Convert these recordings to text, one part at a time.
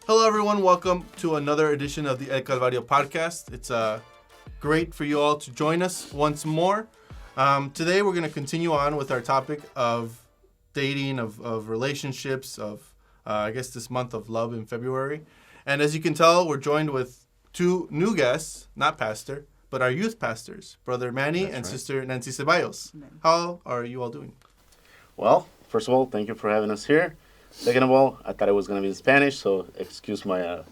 Hello, everyone. Welcome to another edition of the El Calvario podcast. It's great for you all to join us once more. Today, we're going to continue on with our topic of dating, of relationships, of, I guess, this month of love in February. And as you can tell, we're joined with two new guests, not pastor, but our youth pastors, Brother Manny and Sister Nancy Ceballos. How are you all doing? Well, first of all, thank you for having us here. Second of all, I thought it was going to be in Spanish, so excuse my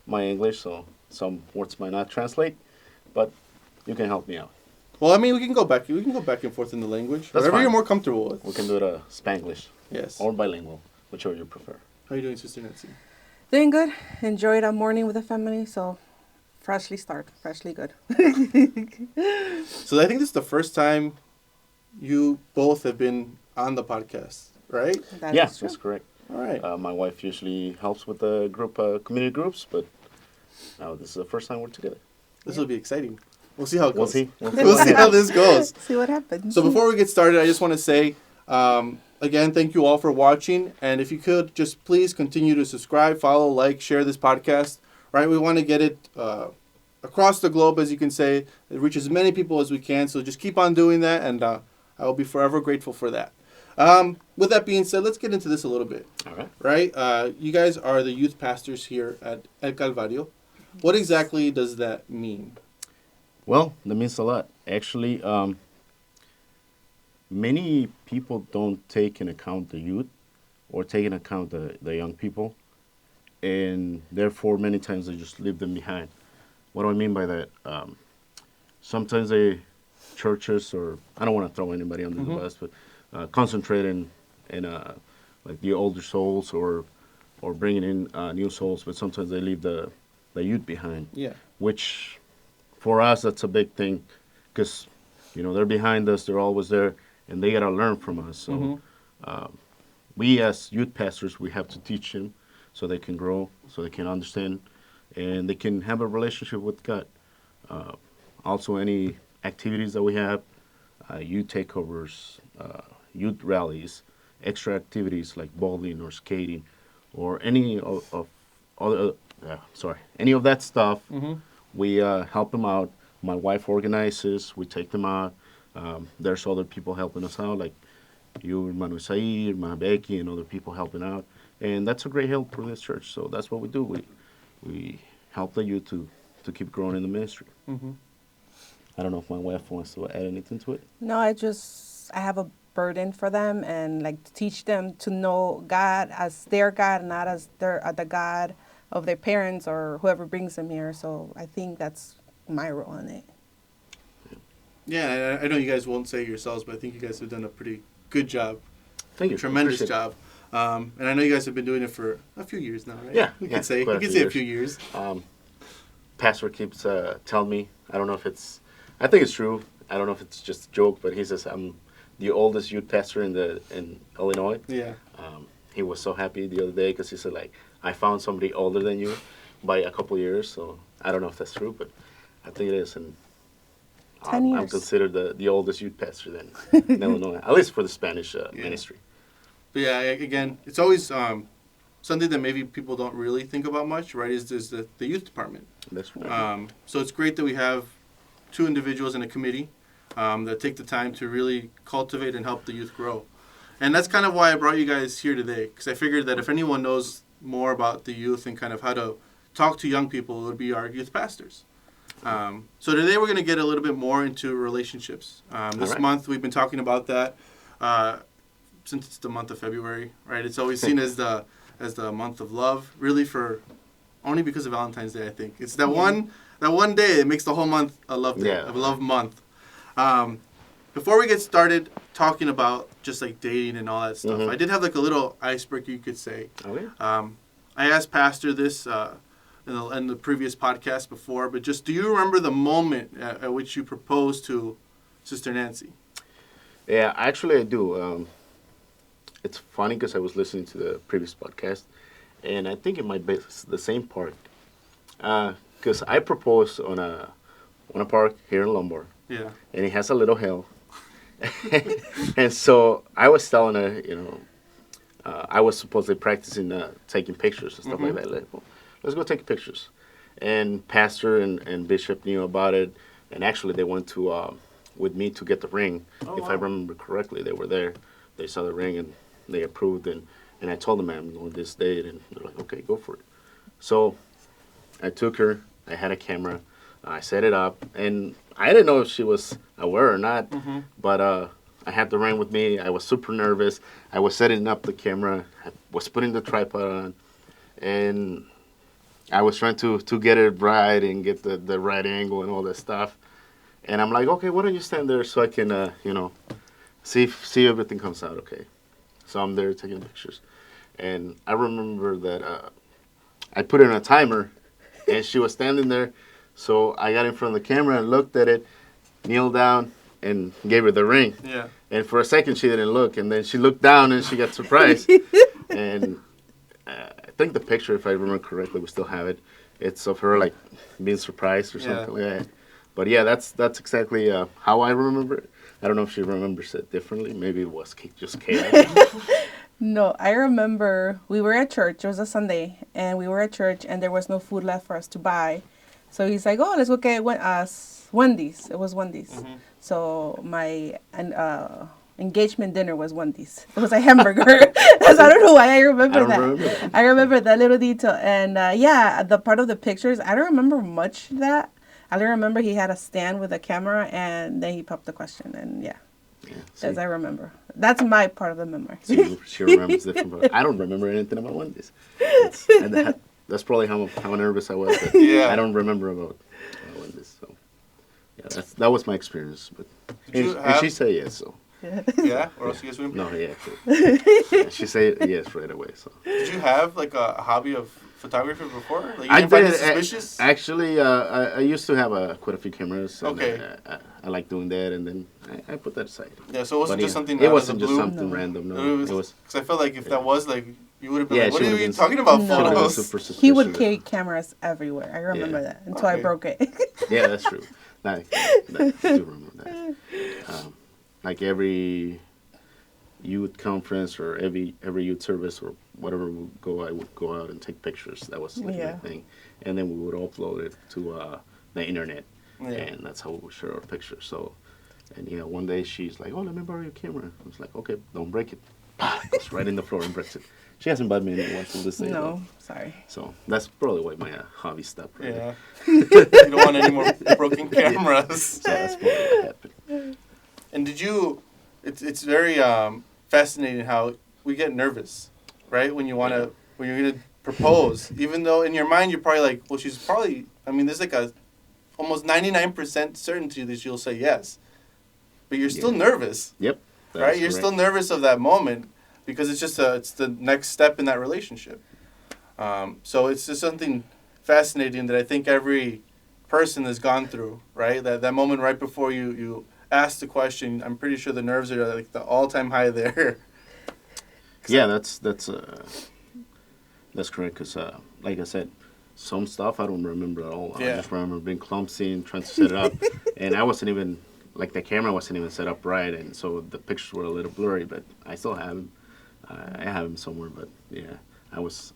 English, so some words might not translate, but you can help me out. Well, I mean, we can go back and forth in the language. That's whatever fine. You're more comfortable with. We can do it Spanglish. Yes. Or bilingual, whichever you prefer. How are you doing, Sister Nancy? Doing good. Enjoyed a morning with the family, so freshly good. So I think this is the first time you both have been on the podcast, right? That Yeah, is true. that's correct. All right. My wife usually helps with the group, community groups, but now this is the first time we're together. This will be exciting. We'll see how it We'll goes. see. We'll see how this goes. See what happens. So before we get started, I just want to say, again, thank you all for watching. And if you could, just please continue to subscribe, follow, like, share this podcast. Right? We want to get it across the globe, as you can say. It reaches as many people as we can. So just keep on doing that, and I will be forever grateful for that. With that being said, let's get into this a little bit. All right. Right? You guys are the youth pastors here at El Calvario. What exactly does that mean? Well, that means a lot. Actually, many people don't take into account the youth or take into account the young people, and therefore many times they just leave them behind. What do I mean by that? Sometimes churches, or I don't want to throw anybody under the bus, but concentrate in like the older souls or bringing in new souls, but sometimes they leave the youth behind. Yeah. Which, for us, that's a big thing, because they're behind us, they're always there, and they gotta learn from us. So we as youth pastors, we have to teach them so they can grow, so they can understand, and they can have a relationship with God. Also, any activities that we have, youth takeovers, youth rallies, extra activities like bowling or skating, or any of any of that stuff. We help them out. My wife organizes. We take them out. There's other people helping us out, like you, Hermano Isaí, Hermana Becky, and other people helping out. And that's a great help for this church. So that's what we do. We help the youth to keep growing in the ministry. I don't know if my wife wants to add anything to it. No, I have a burden for them and like to teach them to know God as their God, not as the God of their parents or whoever brings them here. So I think that's my role in it. Yeah, I know you guys won't say it yourselves, but I think you guys have done a pretty good job. Thank you. Tremendous Appreciate job. And I know you guys have been doing it for a few years now, right? Yeah, We yeah, could say quite a few years. Pastor keeps telling me, I don't know if I think it's true. I don't know if it's just a joke, but he says I'm the oldest youth pastor in Illinois. Yeah. He was so happy the other day because he said, like, I found somebody older than you by a couple of years. So I don't know if that's true, but I think it is. And 10 years. I'm considered the oldest youth pastor then in Illinois, at least for the Spanish ministry. But yeah, again, it's always something that maybe people don't really think about much, right, is the youth department. That's right. So it's great that we have two individuals in a committee that take the time to really cultivate and help the youth grow. And that's kind of why I brought you guys here today, because I figured that if anyone knows more about the youth and kind of how to talk to young people, it would be our youth pastors. So today we're going to get a little bit more into relationships. This month we've been talking about that since it's the month of February, right? It's always seen as the month of love, really only because of Valentine's Day, I think. It's that one day that makes the whole month a love day, a love month. Before we get started talking about just like dating and all that stuff, I did have like a little icebreaker, you could say. Okay. I asked Pastor this in the previous podcast before, but just do you remember the moment at which you proposed to Sister Nancy? Yeah, actually I do. It's funny because I was listening to the previous podcast, and I think it might be the same part. Because I proposed on a park here in Lombard. Yeah. And it has a little hill. And so I was telling her, I was supposedly practicing taking pictures and stuff like that. Like, let's go take pictures. And pastor and bishop knew about it, and actually they went to with me to get the ring. If I remember correctly, they were there. They saw the ring and they approved, and I told them, I'm going this date, and they're like, okay, go for it. So I took her. I had a camera. I set it up, and I didn't know if she was aware or not, but I had the ring with me. I was super nervous. I was setting up the camera. I was putting the tripod on, and I was trying to get it right and get the right angle and all that stuff. And I'm like, okay, why don't you stand there so I can, see everything comes out okay. So I'm there taking pictures. And I remember that I put in a timer, and she was standing there. So I got in front of the camera and looked at it, kneeled down, and gave her the ring. Yeah. And for a second, she didn't look. And then she looked down, and she got surprised. And I think the picture, if I remember correctly, we still have it. It's of her, like, being surprised or something like that. But, yeah, that's exactly how I remember it. I don't know if she remembers it differently. Maybe it was just chaos. No, I remember we were at church. It was a Sunday, and we were at church, and there was no food left for us to buy. So he's like, oh, let's go get Wendy's. It was Wendy's. So my engagement dinner was Wendy's. It was a hamburger. I don't know why I remember that. I remember that little detail. And the part of the pictures, I don't remember much of that. I don't remember he had a stand with a camera, and then he popped the question. And as I remember. That's my part of the memory. She remembers different, but I don't remember anything about Wendy's. That's probably how nervous I was. I don't remember about Wendy's. So that was my experience. But and she said yes. So or else you guys wouldn't. No, yeah. She said yes right away. So did you have like a hobby of photography before? Like, you I didn't find did. it suspicious? Actually, I used to have quite a few cameras. And, okay. I like doing that, and then I put that aside. Yeah, so it wasn't just something. It wasn't just something random. No, it was because I felt like if that was like. You would have been like, what are you talking about, no. photos? He would carry cameras everywhere. I remember that until I broke it. Yeah, that's true. I do remember that. Like every youth conference or every youth service or whatever I would go out and take pictures. That was like my thing. And then we would upload it to the internet. Yeah. And that's how we would share our pictures. So, and one day she's like, oh, let me borrow your camera. I was like, okay, don't break it. It goes right in the floor and breaks it. She hasn't bought me any one till this day. No, sorry. So that's probably why my hobby stopped. Right there. You don't want any more broken cameras. So that's probably what happened. And did you? It's very fascinating how we get nervous, right? When you're gonna propose, even though in your mind you're probably like, well, she's probably. I mean, there's like a almost 99% certainty that she'll say yes, but you're still nervous. Yep. Right? You're still nervous of that moment. Because it's the next step in that relationship. So it's just something fascinating that I think every person has gone through, right? That moment right before you ask the question, I'm pretty sure the nerves are like the all-time high there. Yeah, that's correct. Because like I said, some stuff I don't remember at all. I just remember being clumsy and trying to set it up, and I wasn't even like the camera wasn't even set up right, and so the pictures were a little blurry. But I still have them. I have him somewhere, but I was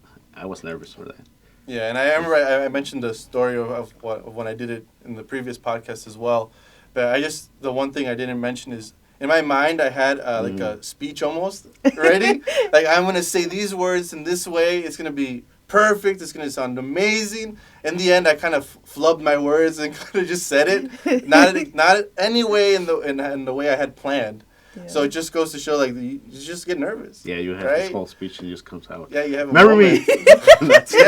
nervous for that. Yeah, and I remember I mentioned the story of when I did it in the previous podcast as well. But the one thing I didn't mention is in my mind I had like a speech almost ready. Like I'm gonna say these words in this way. It's gonna be perfect. It's gonna sound amazing. In the end, I kind of flubbed my words and kind of just said it, not any way in the way I had planned. Yeah. So it just goes to show, like, you just get nervous. Yeah, you have this whole speech and it just comes out. Yeah, you have a Remember moment. me? You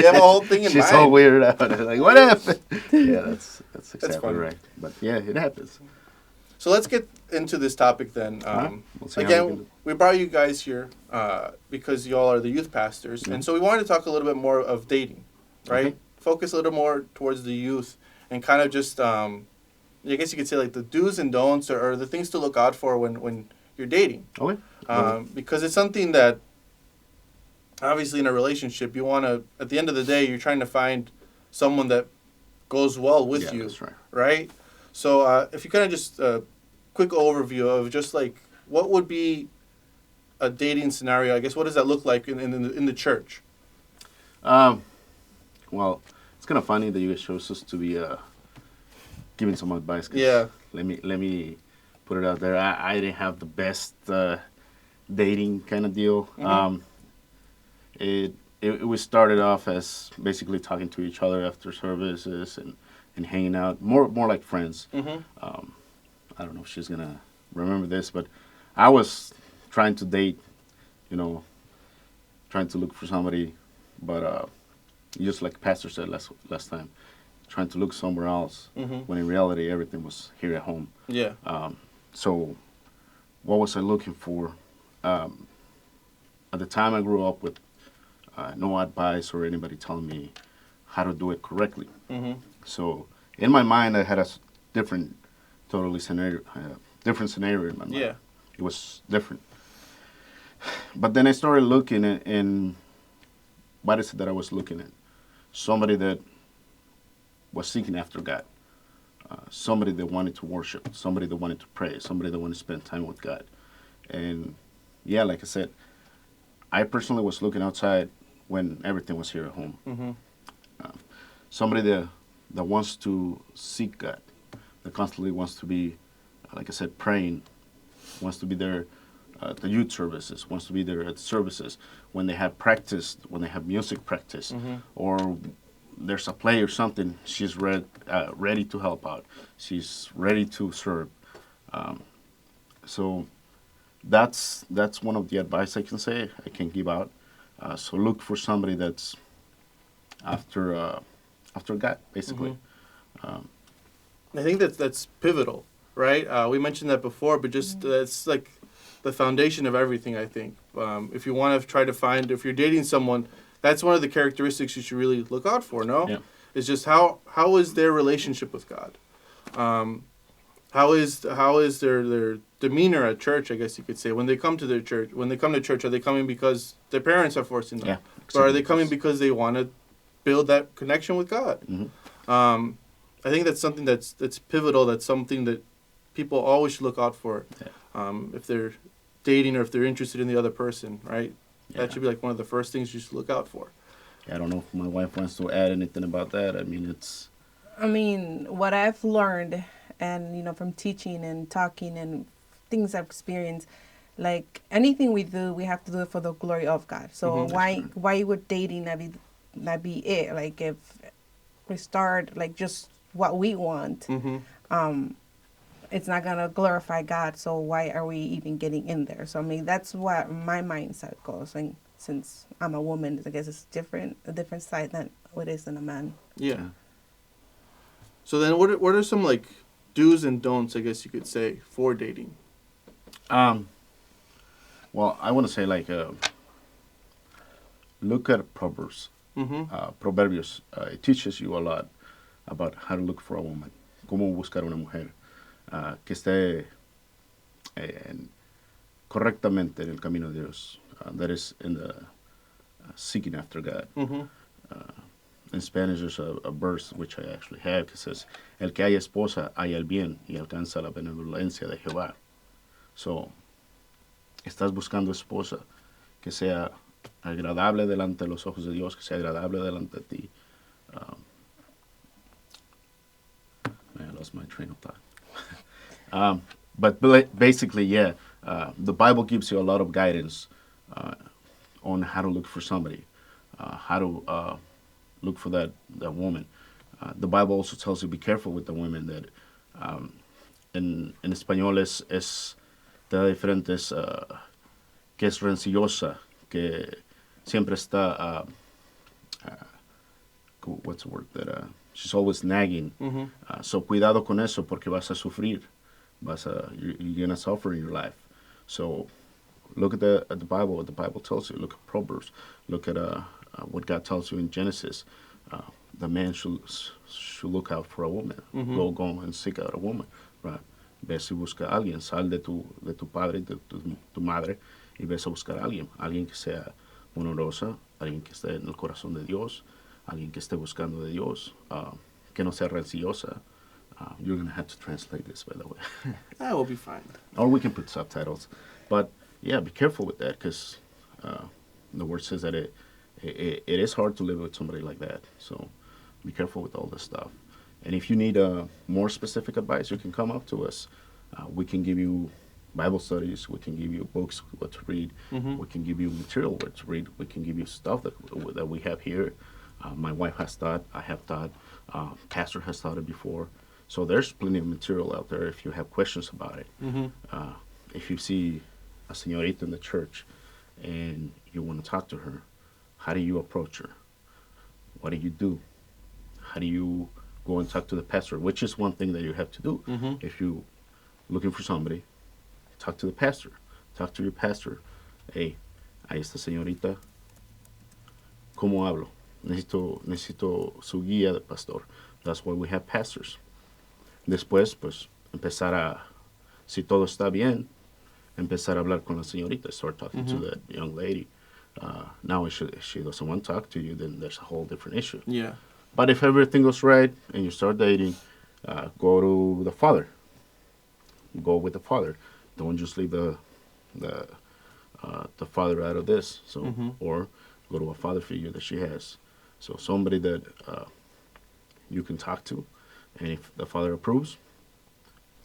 have a whole thing in mind. She's so weirded out. Like, what happened? Yeah, that's exactly right. But, yeah, it happens. So let's get into this topic then. Again, we brought you guys here because y'all are the youth pastors. Mm-hmm. And so we wanted to talk a little bit more of dating, right? Mm-hmm. Focus a little more towards the youth and kind of just... I guess you could say like the do's and don'ts or the things to look out for when you're dating. Okay. Because it's something that obviously in a relationship you want to, at the end of the day, you're trying to find someone that goes well with you. That's right. Right? So if you kind of just quick overview of just like what would be a dating scenario, I guess what does that look like in the church? Well, it's kind of funny that you guys chose us to be giving some advice. 'Cause Yeah. Let me put it out there. I didn't have the best dating kind of deal. We started off as basically talking to each other after services and hanging out, more like friends. I don't know if she's gonna remember this, but I was trying to date, trying to look for somebody, but just like Pastor said last time, trying to look somewhere else when in reality everything was here at home. Yeah. So what was I looking for? At the time I grew up with no advice or anybody telling me how to do it correctly. So in my mind I had a different scenario in my mind. Yeah. It was different. But then I started looking at, and what is it that I was looking at? Somebody that was seeking after God. Somebody that wanted to worship. Somebody that wanted to pray. Somebody that wanted to spend time with God. And yeah, like I said, I personally was looking outside when everything was here at home. Somebody that wants to seek God. That constantly wants to be, like I said, praying. Wants to be there at the youth services. Wants to be there at services. When they have practice, when they have music practice. Or there's a play or something, she's ready to help out. She's ready to serve. So that's one of the advice I can give out. So look for somebody that's after God, basically. I think that's pivotal, right? We mentioned that before, but just that's like the foundation of everything, I think. If you want to try to find, if you're dating someone, that's one of the characteristics you should really look out for, no? Yeah. It's just how is their relationship with God? How is their demeanor at church, I guess you could say, when they come to their church. When they come to church, are they coming because their parents are forcing them? Yeah, Or are they coming because they want to build that connection with God? I think that's something that's pivotal. That's something that people always should look out for. If they're dating or if they're interested in the other person, right? Yeah. That should be like one of the first things you should look out for. I don't know if my wife wants to add anything about that. I mean, what I've learned, and from teaching and talking and things I've experienced, like anything we do, we have to do it for the glory of God. So why would dating not be it? Like if we start like just what we want, it's not gonna glorify God. So why are we even getting in there? So that's what my mindset goes. And since I'm a woman, I guess it's a different side than what is in a man. Yeah. So then, what are some like do's and don'ts, I guess you could say, for dating? Well, I want to say like look at Proverbs. Proverbios. It teaches you a lot about how to look for a woman, cómo buscar una mujer que esté correctamente en el camino de Dios. That is in the seeking after God. In Spanish, there's a verse which I actually have que says, "El que haya esposa haya el bien y alcanza la benevolencia de Jehová." So, estás buscando esposa que sea agradable delante de los ojos de Dios, que sea agradable delante de ti. I lost my train of thought. But basically, yeah, the Bible gives you a lot of guidance on how to look for somebody, how to look for that woman. The Bible also tells you be careful with the women that en español te da diferentes, que es rencillosa, que siempre está, what's the word, that she's always nagging. So cuidado con eso porque vas a sufrir. You're going to suffer in your life. So look at the Bible, what the Bible tells you. Look at Proverbs. Look at what God tells you in Genesis. The man should look out for a woman. Go and seek out a woman. Right? Ves y busca a alguien. Sal de tu padre, de tu madre, y ves a buscar a alguien. Alguien que sea honorosa, alguien que esté en el corazón de Dios, alguien que esté buscando de Dios, que no sea rencillosa. You're going to have to translate this, by the way. That will be fine. Or we can put subtitles. But, yeah, be careful with that because the word says that it is hard to live with somebody like that. So be careful with all this stuff. And if you need more specific advice, you can come up to us. We can give you Bible studies. We can give you books, what to read. We can give you material, what to read. We can give you stuff that we have here. My wife has taught. I have taught. Pastor has taught it before. So there's plenty of material out there if you have questions about it. If you see a señorita in the church and you want to talk to her, how do you approach her? What do you do? How do you go and talk to the pastor? Which is one thing that you have to do. If you're looking for somebody, talk to the pastor. Talk to your pastor. Hey, a esta señorita, ¿cómo hablo? Necesito su guía de pastor. That's why we have pastors. Después, pues, si todo está bien, empezar a hablar con la señorita, start talking to that young lady. Now, if she doesn't want to talk to you, then there's a whole different issue. Yeah. But if everything goes right and you start dating, go to the father. Go with the father. Don't just leave the father out of this. So, or go to a father figure that she has. So somebody that you can talk to, and if the father approves,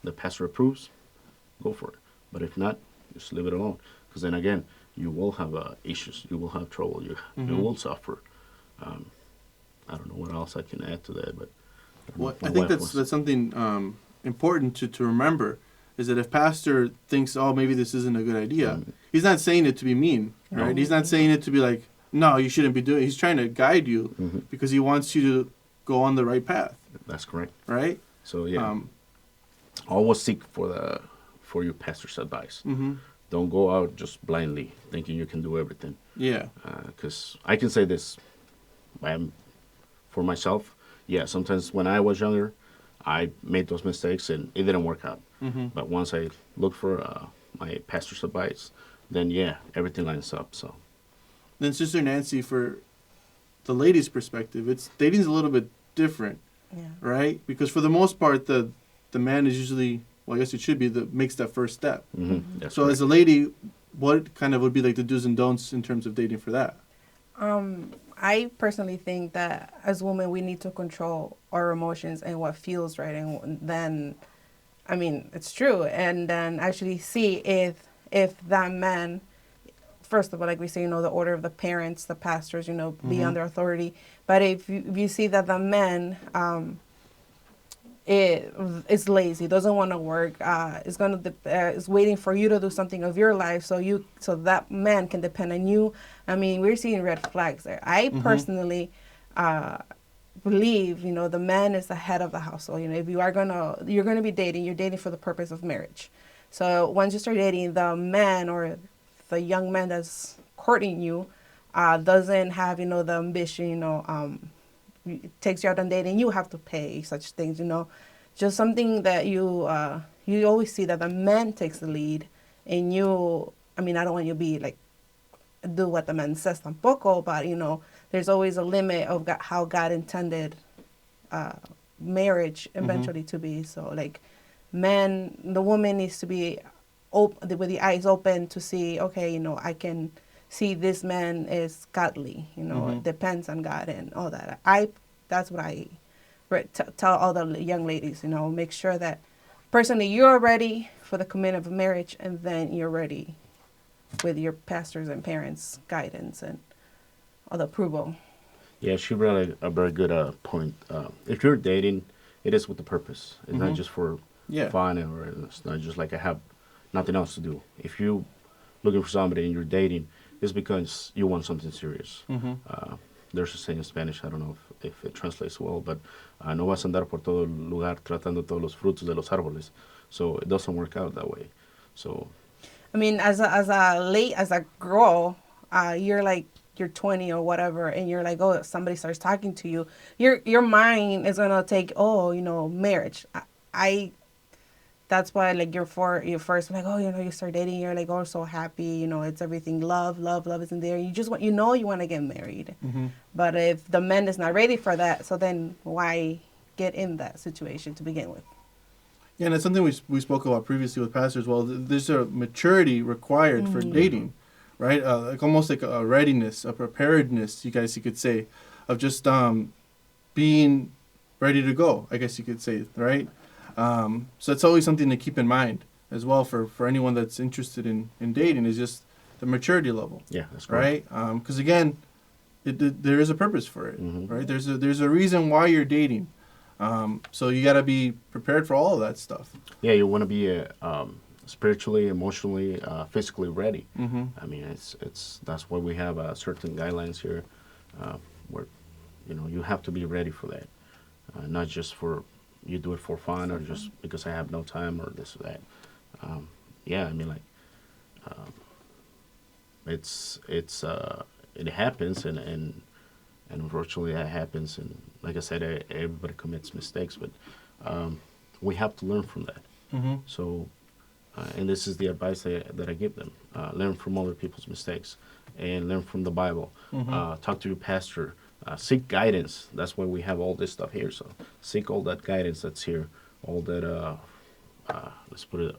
the pastor approves, go for it. But if not, just leave it alone. Because then again, you will have issues. You will have trouble. You will suffer. I don't know what else I can add to that, but I think that's something important to remember, is that if pastor thinks, oh, maybe this isn't a good idea, he's not saying it to be mean, right? He's not saying it to be like, no, you shouldn't be doing it. He's trying to guide you because he wants you to go on the right path. That's correct. Right? So, yeah. Always seek for your pastor's advice. Don't go out just blindly thinking you can do everything. Yeah. Because I can say this for myself. Yeah, sometimes when I was younger, I made those mistakes and it didn't work out. But once I looked for my pastor's advice, then yeah, everything lines up. So then, Sister Nancy, for the ladies' perspective, dating's a little bit different, right? Because for the most part, the man is usually, well, I guess it should be, that makes that first step. So as a lady, what kind of would be like the do's and don'ts in terms of dating for that? I personally think that as women, we need to control our emotions and what feels right. And then, I mean, it's true. And then actually see if that man, first of all, like we say, the order of the parents, the pastors, be under authority. But if you see that the man is lazy, doesn't want to work, is waiting for you to do something of your life, so that man can depend on you. I mean, we're seeing red flags there. I personally believe, the man is the head of the household. If you're gonna be dating, you're dating for the purpose of marriage. So once you start dating, the man or the young man that's courting you doesn't have, the ambition, takes you out on dating, you have to pay, such things, just something that you always see that the man takes the lead, and I don't want you to be like, do what the man says tampoco, but, there's always a limit of how God intended marriage eventually to be. So, like, the woman needs to be open, with the eyes open to see, okay, I can see this man is godly, it depends on God and all that. That's what I tell all the young ladies, make sure that personally you're ready for the commitment of marriage, and then you're ready with your pastors and parents' guidance and all the approval. Yeah, she brought a very good point. If you're dating, it is with a purpose. It's not just for fun, or it's not just like I have nothing else to do. If you're looking for somebody and you're dating, it's because you want something serious. There's a saying in Spanish, I don't know if it translates well, but no vas a andar por todo lugar tratando todos los frutos de los árboles. So it doesn't work out that way. So, I mean, as a girl, you're 20 or whatever, and you're like, oh, somebody starts talking to you, your mind is gonna take, marriage. That's why, like, you're first, like, you start dating, you're like, oh, so happy, it's everything, love isn't there. You just want, you want to get married. But if the man is not ready for that, so then why get in that situation to begin with? Yeah, and it's something we spoke about previously with pastors. Well, there's a maturity required for dating, right? Like almost like a readiness, a preparedness, you could say, of just being ready to go, I guess you could say, right? So it's always something to keep in mind as well for anyone that's interested in dating, is just the maturity level. Yeah, that's correct. Right? Because again, there is a purpose for it, Mm-hmm. right? There's a reason why you're dating. So you got to be prepared for all of that stuff. Yeah, you want to be spiritually, emotionally, physically ready. Mm-hmm. I mean, that's why we have certain guidelines here, where you have to be ready for that, not just for you do it for fun or just because I have no time or this or that. Yeah, I mean, like it happens and unfortunately that happens, and like I said, everybody commits mistakes, but we have to learn from that. Mm-hmm. So, and this is the advice that I give them: learn from other people's mistakes and learn from the Bible. Mm-hmm. Talk to your pastor. Seek guidance. That's why we have all this stuff here. So seek all that guidance that's here. All that let's put it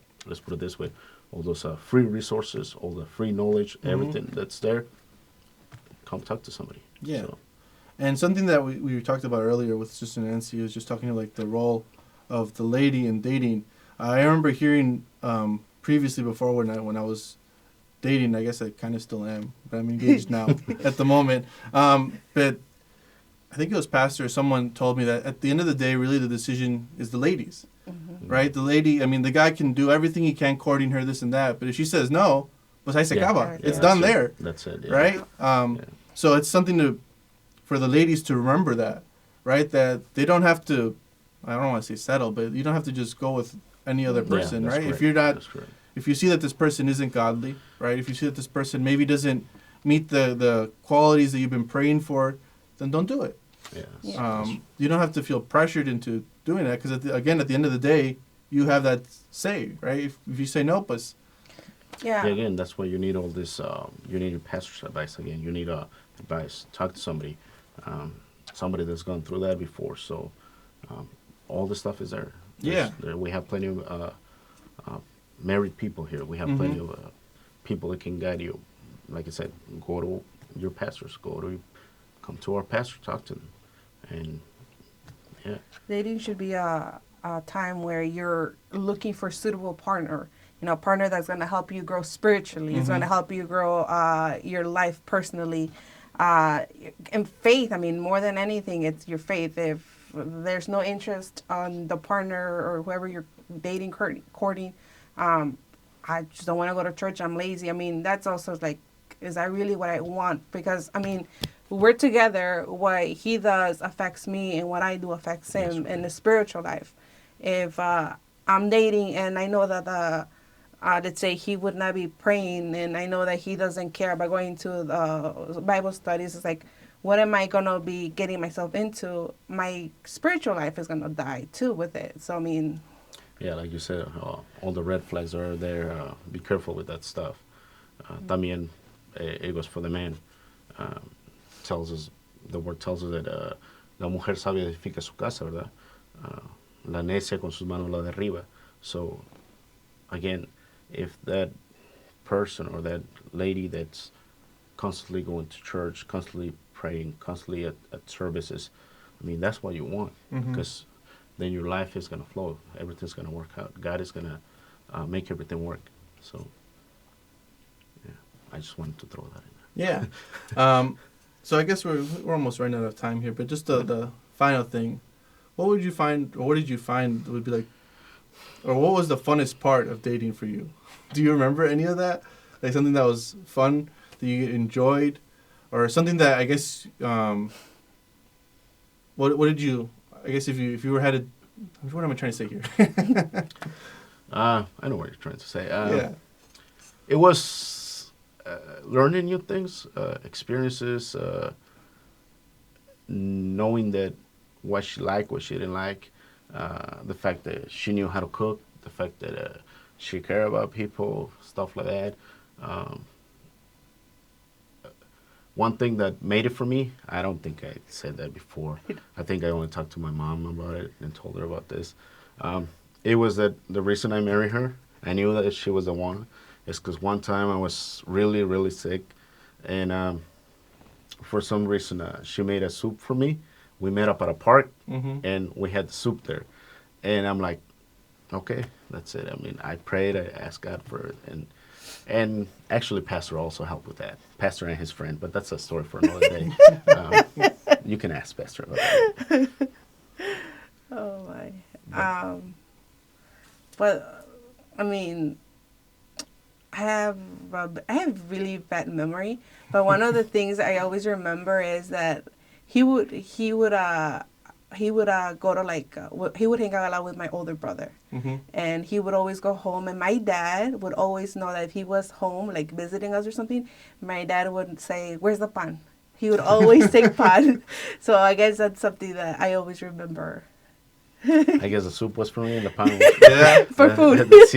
this way: all those free resources, all the free knowledge, everything that's there. Come talk to somebody. Yeah. So, And something that we talked about earlier with Sister Nancy was just talking like the role of the lady in dating. I remember hearing previously before when I was dating, I guess I kind of still am, but I'm engaged now at the moment. But I think it was pastor or someone told me that at the end of the day, really the decision is the lady's, right? The lady, I mean, the guy can do everything he can courting her, this and that, but if she says no, pues ahí se acaba. Yeah, It's done that's there, it. That's it. Yeah. right? Yeah. So it's something for the ladies to remember that, right? That they don't have to, I don't want to say settle, but you don't have to just go with any other person, that's right? correct. If you're not, That's correct. if you see that this person isn't godly, right? If you see that this person maybe doesn't meet the qualities that you've been praying for, then don't do it. Yeah. You don't have to feel pressured into doing that because, again, at the end of the day, you have that say, right? If you say no, pues. Yeah. Yeah, again, that's why you need all this. You need your pastor's advice. Again, you need advice. Talk to somebody, somebody that's gone through that before. So, all the stuff is there. We have plenty of married people here. We have plenty of people that can guide you. Like I said, go to your pastors. Come to our pastor. Talk to them, and yeah. Dating should be a time where you're looking for a suitable partner. A partner that's going to help you grow spiritually. It's going to help you grow your life personally. And faith, I mean, more than anything, it's your faith. If there's no interest on the partner or whoever you're dating, courting, I just don't want to go to church, I'm lazy. I mean, that's also like, is that really what I want? Because, I mean, we're together. What he does affects me, and what I do affects him in the spiritual life. If I'm dating and I know that let's say he would not be praying, and I know that he doesn't care about going to the Bible studies, it's like, what am I going to be getting myself into? My spiritual life is going to die too with it. So, I mean... Yeah, like you said, all the red flags are there. Be careful with that stuff. También, it goes for the man. The word tells us that la mujer sabia edifica su casa, ¿verdad? La necia con sus manos la derriba. So, again, if that person or that lady that's constantly going to church, constantly praying, constantly at services, I mean, that's what you want, because then your life is going to flow. Everything's going to work out. God is going to make everything work. So, yeah, I just wanted to throw that in there. Yeah. So I guess we're almost running out of time here, but just the final thing, what would you find, or what did you find would be like, or what was the funnest part of dating for you? Do you remember any of that? Like something that was fun, that you enjoyed, or something that I guess, what did you, I guess if you were headed, what am I trying to say here? I know what you're trying to say. Yeah. It was learning new things, experiences, knowing that what she liked, what she didn't like, the fact that she knew how to cook, the fact that she cared about people, stuff like that. One thing that made it for me, I don't think I said that before. I think I only talked to my mom about it and told her about this. It was that the reason I married her, I knew that she was the one. is because one time I was really, really sick, and for some reason she made a soup for me. We met up at a park, and we had the soup there. And I'm like, okay, that's it. I mean, I prayed, I asked God for it, and actually Pastor also helped with that. Pastor and his friend, but that's a story for another day. You can ask Pastor about that. Oh my. But I mean, I have really bad memory. But one of the things I always remember is that he would go to he would hang out a lot with my older brother, and he would always go home. And my dad would always know that if he was home, like visiting us or something, my dad would say, "Where's the pan?" He would always take pan. So I guess that's something that I always remember. I guess the soup was for me and the pan was for food. That's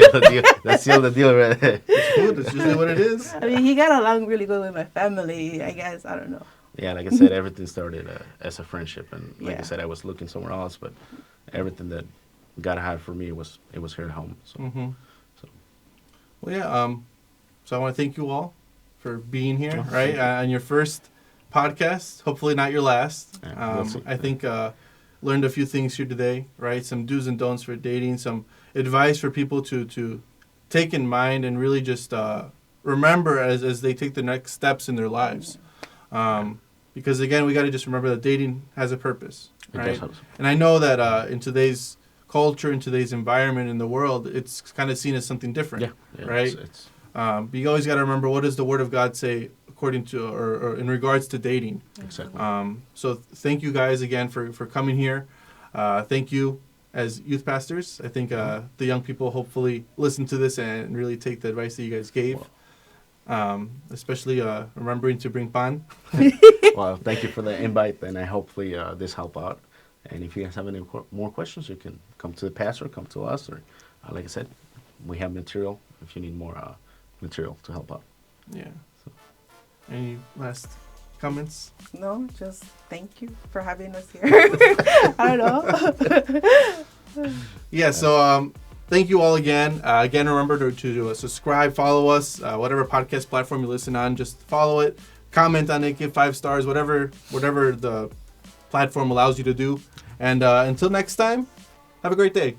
the deal right there. It's food. That's usually what it is. I mean, he got along really good with my family. I guess, I don't know. Yeah, like I said, everything started as a friendship, and like I Yeah. said, I was looking somewhere else, but everything that God had for me was here at home. So, Well, yeah. So I want to thank you all for being here, Oh, right, on your first podcast. Hopefully not your last. Yeah, we'll see. I think learned a few things here today, right? Some do's and don'ts for dating, some advice for people to take in mind and really just remember as they take the next steps in their lives. Because again, we got to just remember that dating has a purpose, It right? does have- And I know that in today's culture, in today's environment in the world, it's kind of seen as something different, yeah, right? It's But you always got to remember, what does the Word of God say according to or in regards to dating? exactly. So thank you guys again for coming here. Thank you as youth pastors. I think the young people hopefully listen to this and really take the advice that you guys gave. Especially remembering to bring pan. Well, thank you for the invite, and I hopefully this help out. And if you guys have any more questions, you can come to the pastor, come to us, or like I said, we have material if you need more material to help out. Yeah. So, any last comments? No, just thank you for having us here. I don't know. Yeah. So thank you all again. Again, remember to subscribe, follow us, whatever podcast platform you listen on. Just follow it, comment on it, give 5 stars, whatever the platform allows you to do. And until next time, have a great day.